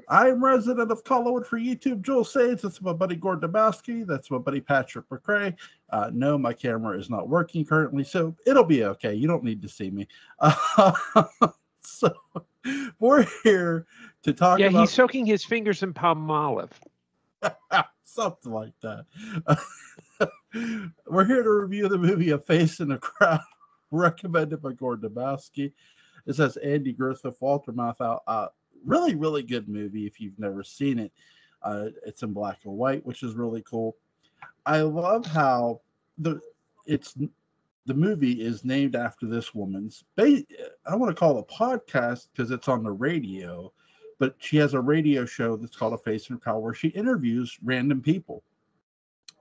I'm resident of Collinwood for YouTube. Joel Sage. That's my buddy Gordon Dymowski. That's my buddy Patrick McCray. No, my camera is not working currently, so it'll be okay. You don't need to see me. So we're here to talk Yeah, about he's soaking his fingers in palm olive. something like that. We're here to review the movie A Face in a Crowd, recommended by Gordon Dymowski. It says Andy Griffith, Walter Matthau. Really, really good movie if you've never seen it. It's in black and white, which is really cool. I love how the movie is named after this woman's. I don't want to call it a podcast because it's on the radio, but she has a radio show that's called A Face in a Crowd where she interviews random people.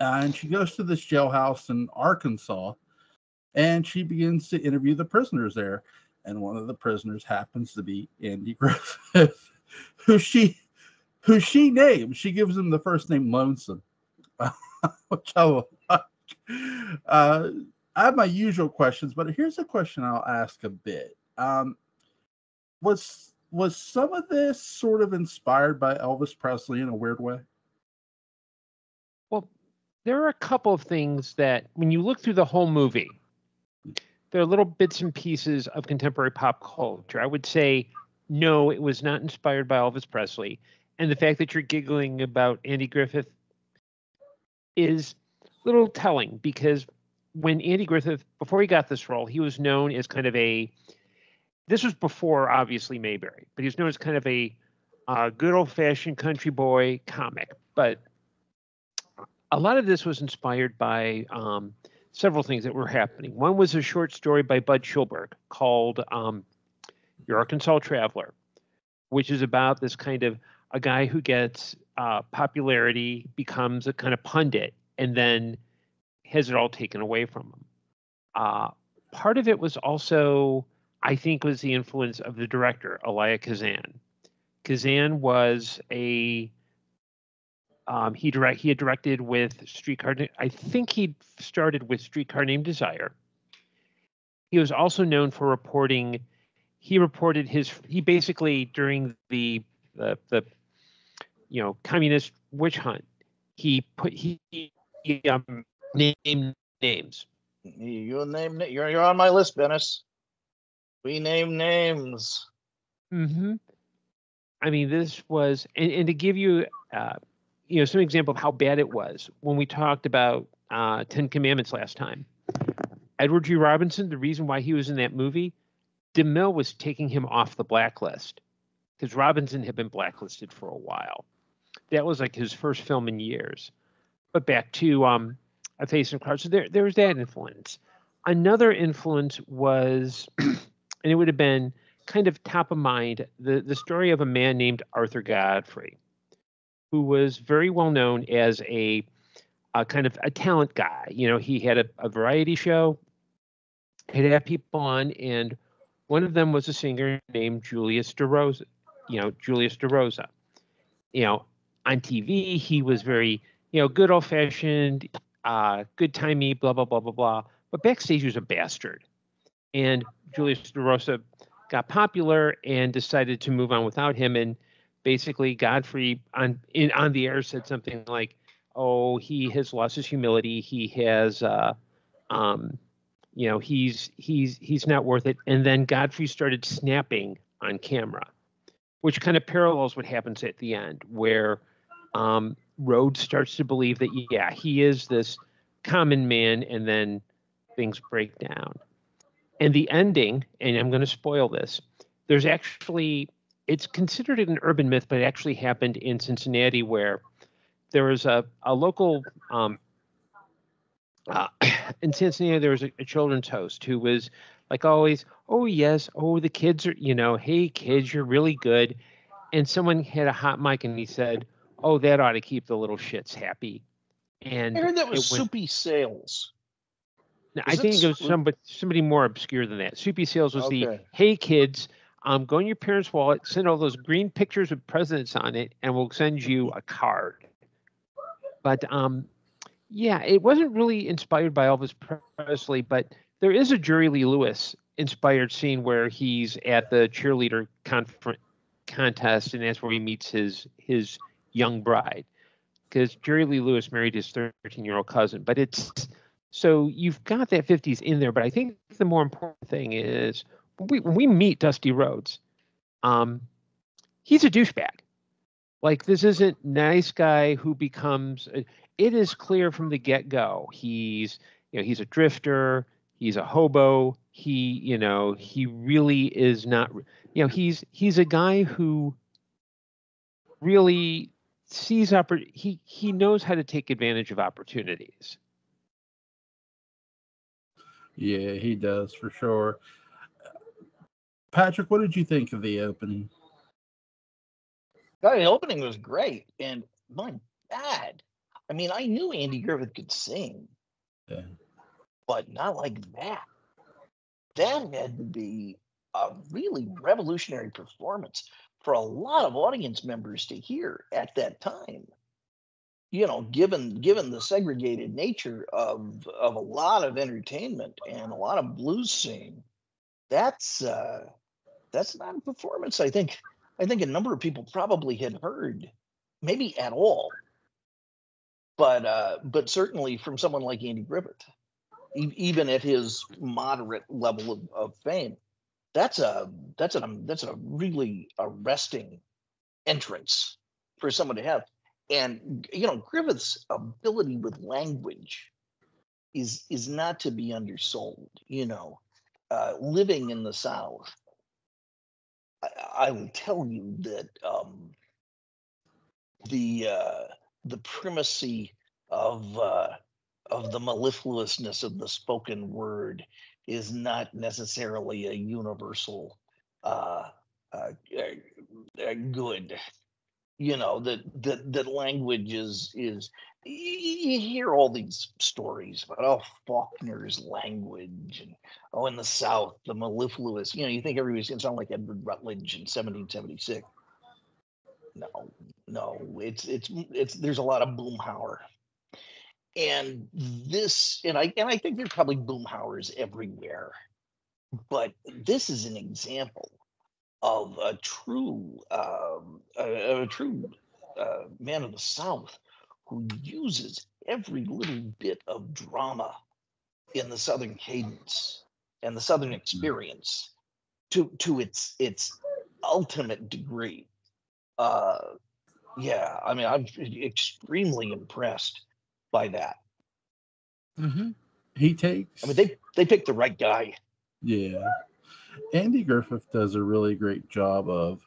And she goes to this jailhouse in Arkansas, and she begins to interview the prisoners there. And one of the prisoners happens to be Andy Griffith, who she names. She gives him the first name Lonesome, which I like. I have my usual questions, but here's a question I'll ask a bit. Was some of this sort of inspired by Elvis Presley in a weird way? Well, there are a couple of things that, when you look through the whole movie, there are little bits and pieces of contemporary pop culture. I would say, no, it was not inspired by Elvis Presley. And the fact that you're giggling about Andy Griffith is a little telling, because when Andy Griffith, before he got this role, he was known as kind of this was before, obviously, Mayberry, but he was known as kind of a good old-fashioned country boy comic. But a lot of this was inspired by several things that were happening. One was a short story by Bud Schulberg called Your Arkansas Traveler, which is about this kind of a guy who gets popularity, becomes a kind of pundit, and then has it all taken away from him. Part of it was also, I think, was the influence of the director, Elia Kazan. Kazan was he had directed with Streetcar. I think he started with Streetcar Named Desire. He was also known for reporting. He basically, during the communist witch hunt, he named names. You're on my list, Dennis. We name names. Mm-hmm. I mean, this was, and to give you some example of how bad it was, when we talked about 10 Commandments last time, Edward G. Robinson, the reason why he was in that movie, DeMille was taking him off the blacklist because Robinson had been blacklisted for a while. That was like his first film in years. But back to A Face in a Crowd. So there was that influence. Another influence was, and it would have been kind of top of mind, the story of a man named Arthur Godfrey, who was very well known as a kind of a talent guy. He had a variety show. He'd have people on, and one of them was a singer named Julius DeRosa. On TV, he was very, good old-fashioned, good-timey, blah, blah, blah, blah, blah. But backstage, he was a bastard. And Julius DeRosa got popular and decided to move on without him. And basically, Godfrey on the air said something like, "Oh, he has lost his humility. He has, he's not worth it." And then Godfrey started snapping on camera, which kind of parallels what happens at the end, where Rhodes starts to believe that, yeah, he is this common man, and then things break down. And the ending, and I'm going to spoil this, there's actually, it's considered an urban myth, but it actually happened in Cincinnati, where there was a local, in Cincinnati, there was a children's host who was like always, "Oh, yes, oh, the kids are, hey, kids, you're really good." And someone had a hot mic and he said, "Oh, that ought to keep the little shits happy." And I heard that was Soupy Sales. I think it was somebody more obscure than that. Soupy Sales was the, "Hey, kids, go in your parents' wallet, send all those green pictures with presidents on it, and we'll send you a card." But yeah, it wasn't really inspired by Elvis Presley, but there is a Jerry Lee Lewis inspired scene where he's at the cheerleader conference, contest, and that's where he meets his young bride. Because Jerry Lee Lewis married his 13-year-old cousin. But so you've got that 50s in there. But I think the more important thing is when we meet Dusty Rhodes, he's a douchebag. Like, this isn't nice guy who becomes. It is clear from the get-go. He's a drifter. He's a hobo. He really is not. He's a guy who really sees he knows how to take advantage of opportunities. Yeah, he does for sure. Patrick, what did you think of the opening? The opening was great, and my God, I mean, I knew Andy Griffith could sing, but not like that. That had to be a really revolutionary performance for a lot of audience members to hear at that time. Given the segregated nature of a lot of entertainment and a lot of blues scene, that's not a performance I think a number of people probably had heard, maybe at all. But certainly from someone like Andy Griffith, even at his moderate level of fame, that's a really arresting entrance for someone to have. And Griffith's ability with language is not to be undersold. Living in the South, I will tell you that the primacy of the mellifluousness of the spoken word is not necessarily a universal good. That language is you hear all these stories about Faulkner's language and in the South the mellifluous. You think everybody's gonna sound like Edward Rutledge in 1776. No, it's there's a lot of Boomhauer, and I think there's probably Boomhauers everywhere, but this is an example of a true man of the South who uses every little bit of drama in the Southern cadence and the Southern experience to its ultimate degree. Yeah, I mean, I'm extremely impressed by that. Mm-hmm. He takes. I mean, they picked the right guy. Yeah. Andy Griffith does a really great job of,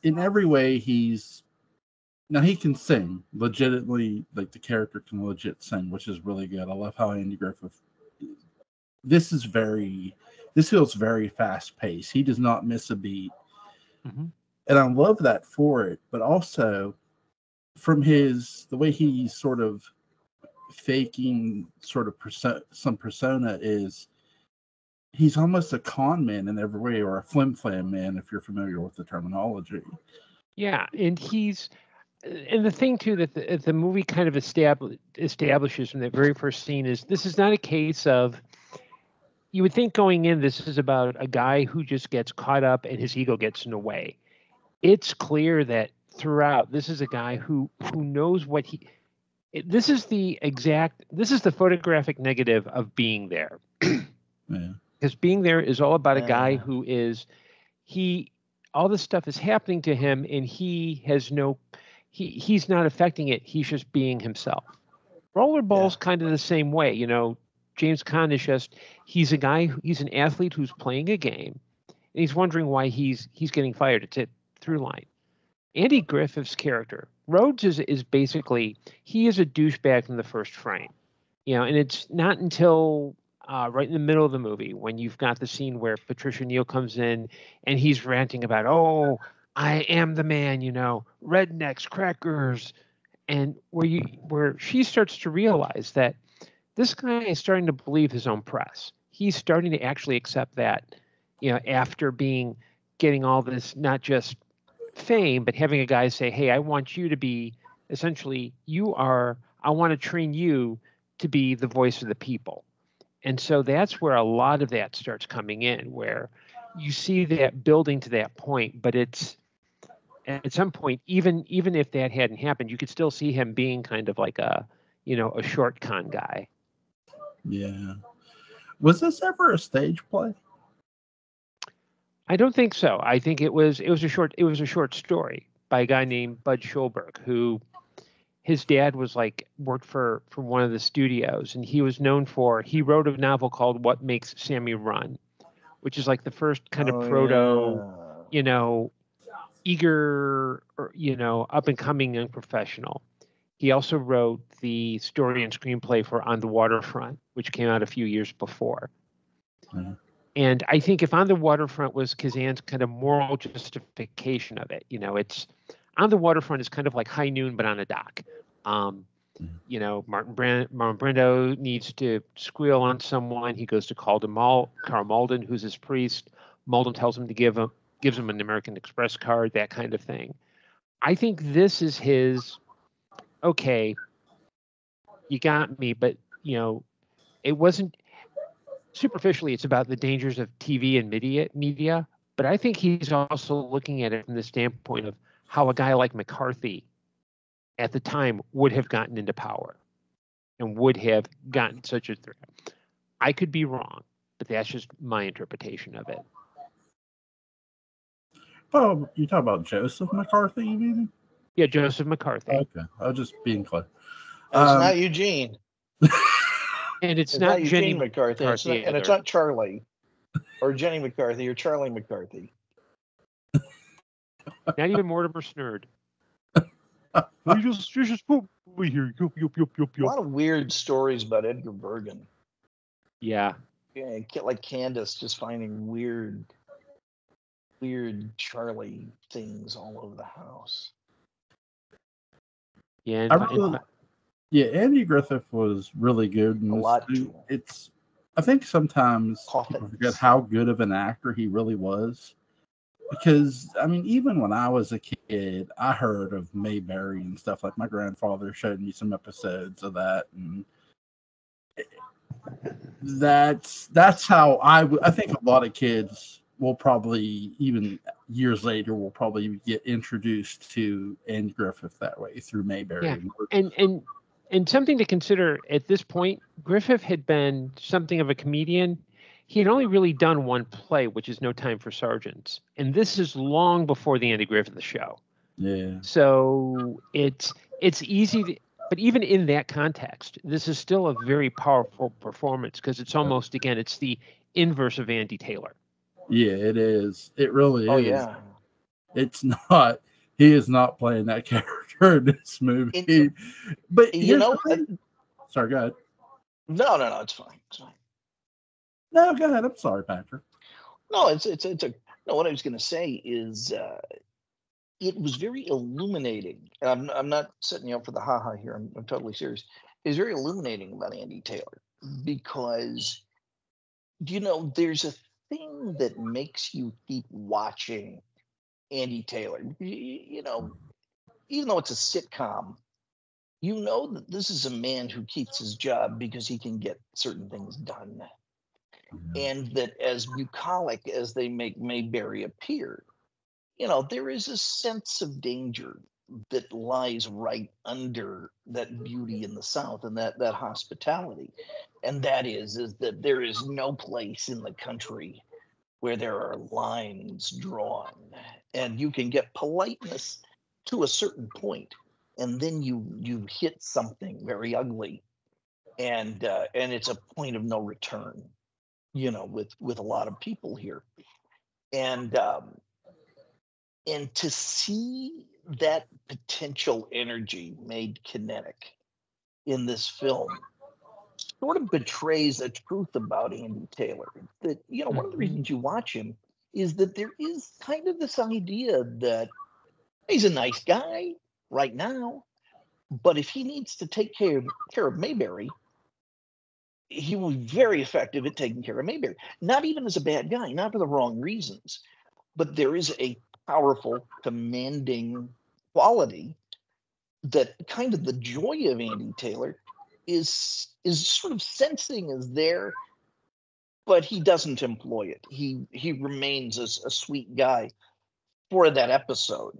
in every way, he can sing legitimately, like the character can legit sing, which is really good. I love how Andy Griffith, this feels very fast paced. He does not miss a beat. Mm-hmm. And I love that for it, but also from the way he's sort of faking sort of some persona is, he's almost a con man in every way, or a flim-flam man, if you're familiar with the terminology. Yeah, and the thing too that the movie kind of establishes from that very first scene is this is not a case of, you would think going in, this is about a guy who just gets caught up and his ego gets in the way. It's clear that throughout, this is a guy who knows what this is the photographic negative of being there. Yeah. Because being there is all about a guy who all this stuff is happening to him and he has he's not affecting it. He's just being himself. Rollerball's kind of the same way. James Caan is he's a guy, he's an athlete who's playing a game and he's wondering why he's getting fired. It's a through line. Andy Griffith's character, Rhodes, is basically, he is a douchebag in the first frame. And it's not until right in the middle of the movie when you've got the scene where Patricia Neal comes in and he's ranting about, I am the man, rednecks, crackers, and where she starts to realize that this guy is starting to believe his own press. He's starting to actually accept that, after getting all this, not just fame, but having a guy say, hey, I want you to be, essentially, I want to train you to be the voice of the people. And so that's where a lot of that starts coming in, where you see that building to that point, but it's at some point, even if that hadn't happened, you could still see him being kind of like a short con guy. Yeah. Was this ever a stage play? I don't think so. I think it was a short story by a guy named Bud Schulberg, who his dad was worked for one of the studios, and he was known for, he wrote a novel called What Makes Sammy Run, which is like the first kind of proto, eager, or, up and coming young professional. He also wrote the story and screenplay for On the Waterfront, which came out a few years before. Mm-hmm. And I think if On the Waterfront was Kazan's kind of moral justification of it, it's On the Waterfront is kind of like High Noon, but on a dock. Martin Brando needs to squeal on someone. He goes to Carl Malden, who's his priest. Malden tells him to gives him an American Express card, that kind of thing. I think this is his, okay, you got me, but, it wasn't, superficially, it's about the dangers of TV and media, but I think he's also looking at it from the standpoint of how a guy like McCarthy at the time would have gotten into power and would have gotten such a threat. I could be wrong, but that's just my interpretation of it. Oh, you talk about Joseph McCarthy, you mean? Yeah, Joseph McCarthy. Okay, I was just being clear. It's not Eugene. And it's not Jenny Eugene McCarthy. And it's not Charlie or Jenny McCarthy or Charlie McCarthy. Not even Mortimer Snerd. You just put me here. A lot of weird stories about Edgar Bergen. Yeah. Yeah, like Candace just finding weird Charlie things all over the house. Yeah. Andy Griffith was really good. In I think sometimes people forget how good of an actor he really was. Because, I mean, even when I was a kid, I heard of Mayberry and stuff. Like, my grandfather showed me some episodes of that. And that's how I think a lot of kids will probably, even years later, will probably get introduced to Andy Griffith that way, through Mayberry. Yeah. And something to consider at this point, Griffith had been something of a comedian. He had only really done one play, which is No Time for Sergeants. And this is long before the Andy Griffith show. Yeah. So it's easy but even in that context, this is still a very powerful performance, because it's almost, again, it's the inverse of Andy Taylor. Yeah, it is. It really is. Oh, yeah. It's not. He is not playing that character in this movie. But sorry, go ahead. No, it's fine. It's fine. No, go ahead. I'm sorry, Patrick. No, no. What I was going to say is, it was very illuminating. I'm not setting you up for the haha here. I'm totally serious. It's very illuminating about Andy Taylor, because, there's a thing that makes you keep watching Andy Taylor. Even though it's a sitcom, that this is a man who keeps his job because he can get certain things done. And that as bucolic as they make Mayberry appear, there is a sense of danger that lies right under that beauty in the South and that hospitality. And that is that there is no place in the country where there are lines drawn, and you can get politeness to a certain point, and then you hit something very ugly, and it's a point of no return, with a lot of people here. And to see that potential energy made kinetic in this film sort of betrays a truth about Andy Taylor. That, one of the reasons you watch him is that there is kind of this idea that he's a nice guy right now, but if he needs to take care of Mayberry, he will be very effective at taking care of Mayberry. Not even as a bad guy, not for the wrong reasons, but there is a powerful, commanding quality that kind of the joy of Andy Taylor is sort of sensing is there but he doesn't employ it. He remains as a sweet guy for that episode.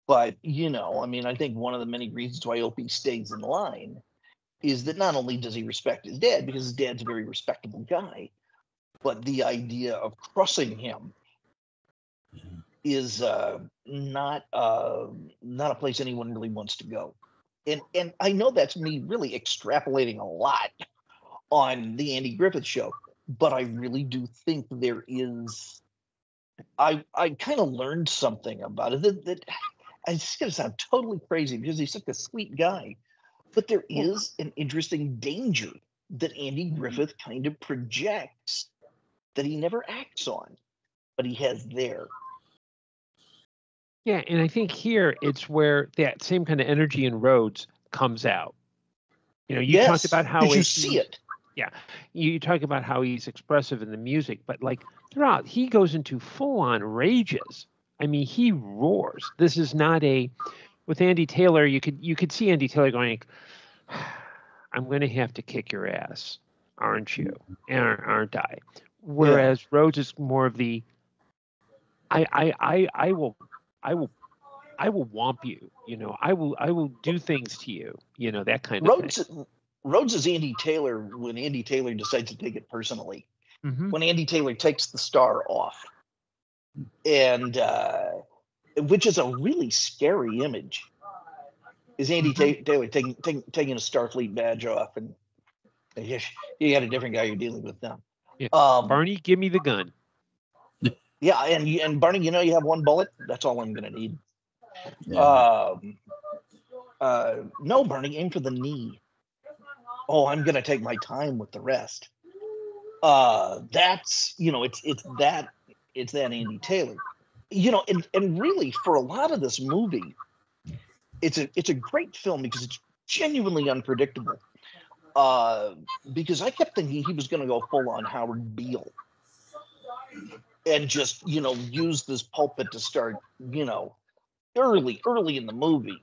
But, I mean, I think one of the many reasons why Opie stays in line is that not only does he respect his dad, because his dad's a very respectable guy, but the idea of crossing him is not a place anyone really wants to go. And I know that's me really extrapolating a lot on the Andy Griffith Show, but I really do think there is. I kind of learned something about it that it's going to sound totally crazy because he's such a sweet guy, but there is an interesting danger that Andy Griffith kind of projects that he never acts on, but he has there. Yeah, and I think here it's where that same kind of energy in Rhodes comes out. You talked about how you see it. Yeah, you talk about how he's expressive in the music, but like throughout, he goes into full-on rages. I mean, he roars. This is not with Andy Taylor. You could see Andy Taylor going, "I'm going to have to kick your ass, aren't you? Aren't I?" Whereas Rhodes is more of the, I will whomp you. I will do things to you. That kind of thing. Rhodes is Andy Taylor when Andy Taylor decides to take it personally. Mm-hmm. When Andy Taylor takes the star off, and which is a really scary image, is Andy Taylor taking a Starfleet badge off, and you got a different guy you're dealing with now. Yeah. Barney, give me the gun. Yeah, and Barney, you have one bullet. That's all I'm going to need. Yeah. No, Barney, aim for the knee. Oh, I'm going to take my time with the rest. That's it's that Andy Taylor. And really for a lot of this movie, it's a great film because it's genuinely unpredictable. Because I kept thinking he was going to go full on Howard Beale and just use this pulpit to start early in the movie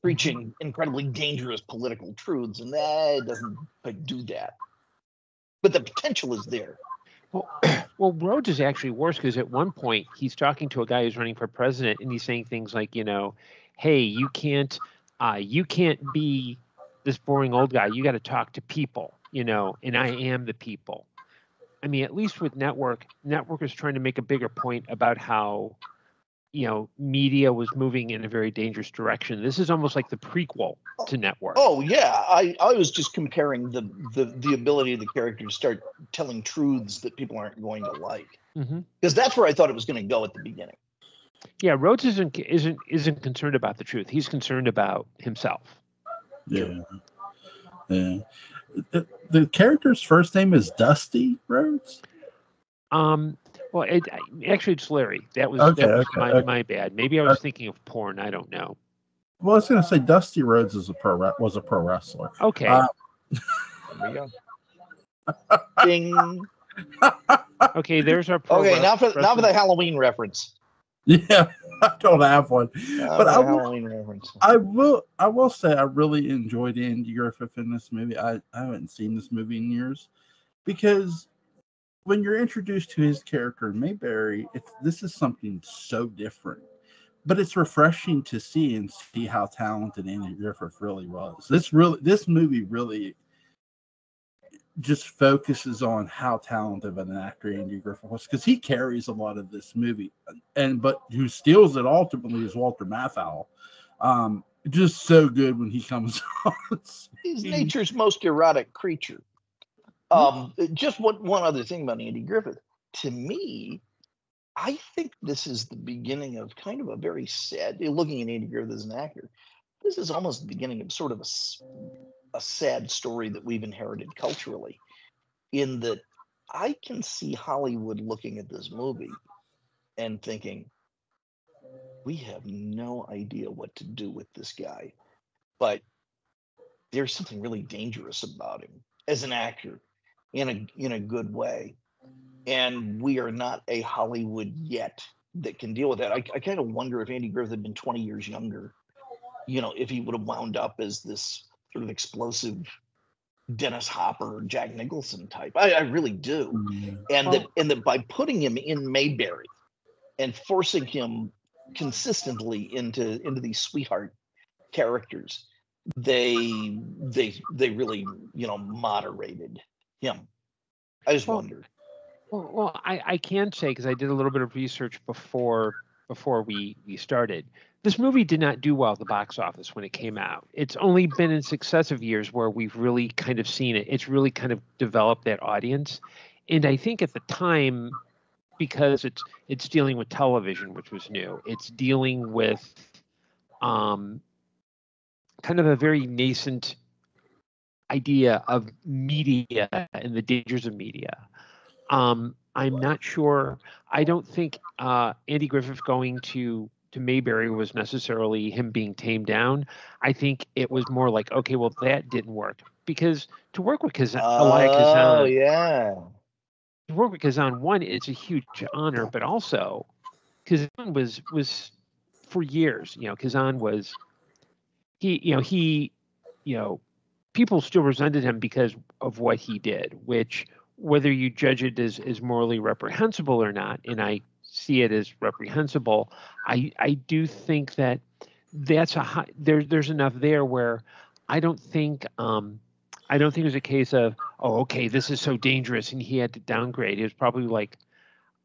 preaching incredibly dangerous political truths, and that doesn't do that. But the potential is there. Well, Rhodes is actually worse because at one point he's talking to a guy who's running for president, and he's saying things like, hey, you can't be this boring old guy. You got to talk to people, and I am the people. I mean, at least with Network is trying to make a bigger point about how, media was moving in a very dangerous direction. This is almost like the prequel to Network. Oh yeah, I was just comparing the ability of the character to start telling truths that people aren't going to like, because that's where I thought it was going to go at the beginning. Yeah, Rhodes isn't concerned about the truth. He's concerned about himself. Yeah. The character's first name is Dusty Rhodes. Well, actually, it's Larry. That was my bad. Maybe I was thinking of porn. I don't know. Well, I was going to say Dusty Rhodes was a pro wrestler. Okay. There we go. Ding. Okay, there's our pro. Okay, now for the Halloween reference. Yeah, I don't have one, but Halloween reference. I will say I really enjoyed Andy Griffith in this movie. I haven't seen this movie in years because when you're introduced to his character in Mayberry, this is something so different, but it's refreshing to see how talented Andy Griffith really was. This movie really just focuses on how talented of an actor Andy Griffith was, because he carries a lot of this movie, but who steals it ultimately is Walter Matthau. Just so good when he comes on. He's nature's most erotic creature. Just one other thing about Andy Griffith. To me, I think this is the beginning of kind of a very sad, looking at Andy Griffith as an actor, this is almost the beginning of sort of a sad story that we've inherited culturally, in that I can see Hollywood looking at this movie and thinking, we have no idea what to do with this guy, but there's something really dangerous about him as an actor in a good way. And we are not a Hollywood yet that can deal with that. I kind of wonder if Andy Griffith had been 20 years younger, if he would have wound up as this sort of explosive Dennis Hopper, Jack Nicholson type. I really do. And that by putting him in Mayberry and forcing him consistently into these sweetheart characters, they really, moderated him. I just wondered. Well, I can say, because I did a little bit of research before we started. This movie did not do well at the box office when it came out. It's only been in successive years where we've really kind of seen it. It's really kind of developed that audience. And I think at the time, because it's dealing with television, which was new, it's dealing with kind of a very nascent idea of media and the dangers of media. I'm not sure. I don't think Andy Griffith going to Mayberry was necessarily him being tamed down. I think it was more like, okay, well, that didn't work, because to work with Elia Kazan, to work with Kazan, one, it's a huge honor, but also Kazan was for years, Kazan was he people still resented him because of what he did, which, whether you judge it as morally reprehensible or not, and I see it as reprehensible, I do think that that's there's enough there where I don't think it's a case of, oh, okay, this is so dangerous and he had to downgrade. It was probably like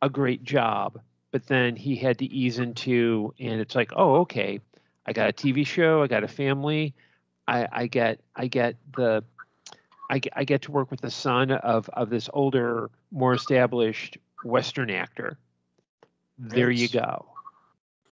a great job, but then he had to ease into, and it's like, oh, okay, I got a TV show, I got a family, I get to work with the son of this older, more established Western actor. There you go.